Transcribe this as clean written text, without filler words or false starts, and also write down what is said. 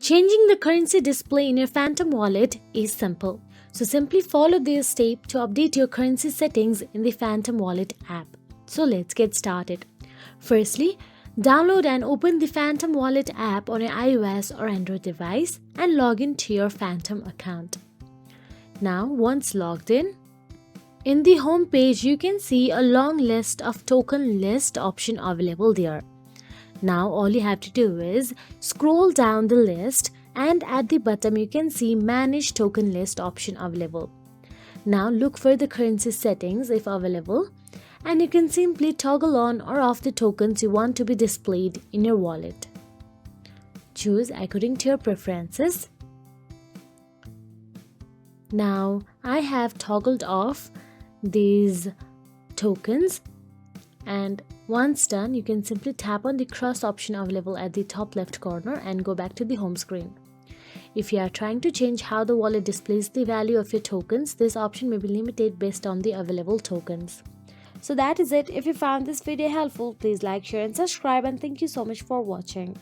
Changing the currency display in your Phantom wallet is simple. So simply follow this step to update your currency settings in the Phantom wallet app. So let's get started. Firstly, download and open the Phantom wallet app on your iOS or Android device and log into your Phantom account. Now, once logged in the home page you can see a long list of token list option available there. Now all you have to do is scroll down the list and at the bottom you can see manage token list option available. Now look for the currency settings if available and you can simply toggle on or off the tokens you want to be displayed in your wallet. Choose according to your preferences. Now I have toggled off these tokens, and once done you can simply tap on the cross option available at the top left corner and go back to the home screen. If you are trying to change how the wallet displays the value of your tokens, this option may be limited based on the available tokens. So that is it. If you found this video helpful, please like, share and subscribe, and thank you so much for watching.